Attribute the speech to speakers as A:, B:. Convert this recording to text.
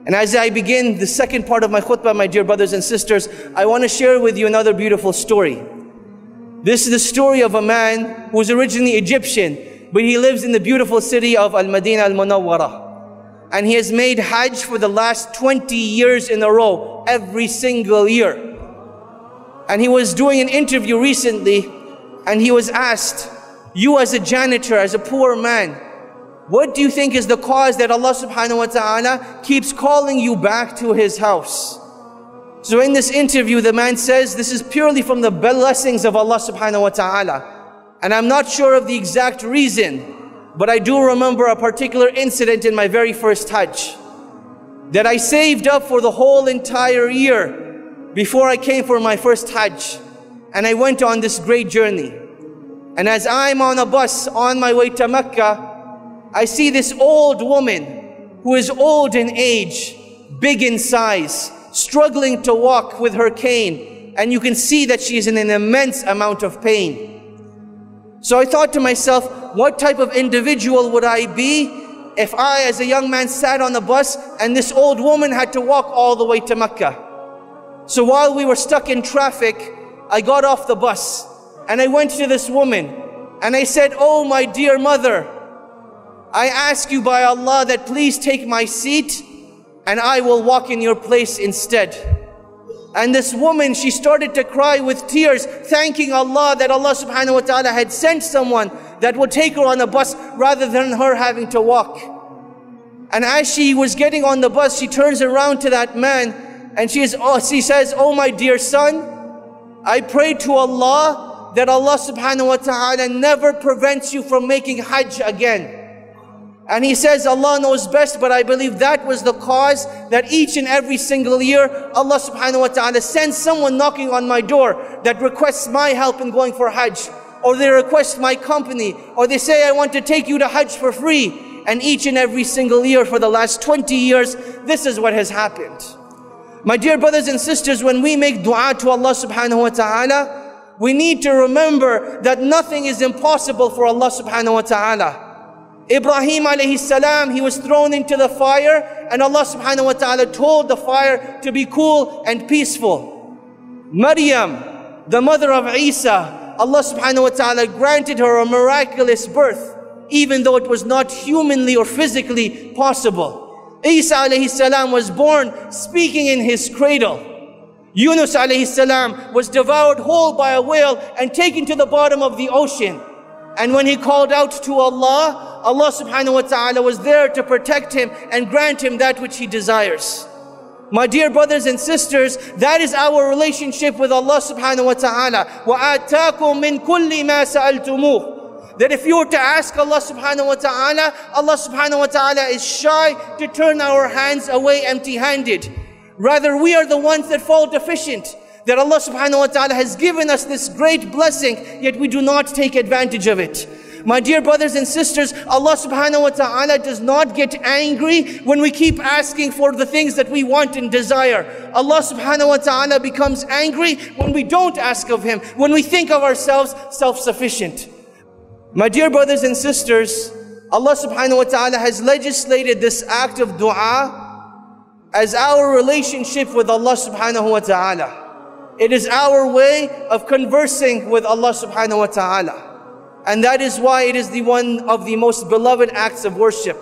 A: And as I begin the second part of my khutbah, my dear brothers and sisters, I want to share with you another beautiful story. This is the story of a man who was originally Egyptian, but he lives in the beautiful city of Al-Madinah Al-Munawwara. And he has made Hajj for the last 20 years in a row, every single year. And he was doing an interview recently, and he was asked, you as a janitor, as a poor man, what do you think is the cause that Allah subhanahu wa ta'ala keeps calling you back to His house? So in this interview, the man says, this is purely from the blessings of Allah subhanahu wa ta'ala. And I'm not sure of the exact reason, but I do remember a particular incident in my very first Hajj that I saved up for the whole entire year before I came for my first Hajj. And I went on this great journey. And as I'm on a bus on my way to Mecca, I see this old woman who is old in age, big in size, struggling to walk with her cane. And you can see that she is in an immense amount of pain. So I thought to myself, what type of individual would I be if I, as a young man, sat on the bus and this old woman had to walk all the way to Mecca? So while we were stuck in traffic, I got off the bus and I went to this woman and I said, oh my dear mother, I ask you by Allah that please take my seat and I will walk in your place instead. And this woman, she started to cry with tears, thanking Allah that Allah subhanahu wa ta'ala had sent someone that would take her on a bus rather than her having to walk. And as she was getting on the bus, she turns around to that man and she says, oh my dear son, I pray to Allah that Allah subhanahu wa ta'ala never prevents you from making Hajj again. And he says, Allah knows best, but I believe that was the cause that each and every single year, Allah subhanahu wa ta'ala sends someone knocking on my door that requests my help in going for Hajj. Or they request my company. Or they say, I want to take you to Hajj for free. And each and every single year for the last 20 years, this is what has happened. My dear brothers and sisters, when we make dua to Allah subhanahu wa ta'ala, we need to remember that nothing is impossible for Allah subhanahu wa ta'ala. Ibrahim alayhi salam, he was thrown into the fire and Allah subhanahu wa ta'ala told the fire to be cool and peaceful. Maryam, the mother of Isa, Allah subhanahu wa ta'ala granted her a miraculous birth, even though it was not humanly or physically possible. Isa alayhi salam was born speaking in his cradle. Yunus alayhi salam was devoured whole by a whale and taken to the bottom of the ocean. And when he called out to Allah, Allah subhanahu wa ta'ala was there to protect him and grant him that which he desires. My dear brothers and sisters, that is our relationship with Allah subhanahu wa ta'ala. وَآتَاكُم مِّن كُلِّ مَا سَأَلْتُمُوهُ. That if you were to ask Allah subhanahu wa ta'ala, Allah subhanahu wa ta'ala is shy to turn our hands away empty-handed. Rather, we are the ones that fall deficient. That Allah subhanahu wa ta'ala has given us this great blessing, yet we do not take advantage of it. My dear brothers and sisters, Allah subhanahu wa ta'ala does not get angry when we keep asking for the things that we want and desire. Allah subhanahu wa ta'ala becomes angry when we don't ask of Him, when we think of ourselves self-sufficient. My dear brothers and sisters, Allah subhanahu wa ta'ala has legislated this act of dua as our relationship with Allah subhanahu wa ta'ala. It is our way of conversing with Allah subhanahu wa ta'ala. And that is why it is one of the most beloved acts of worship.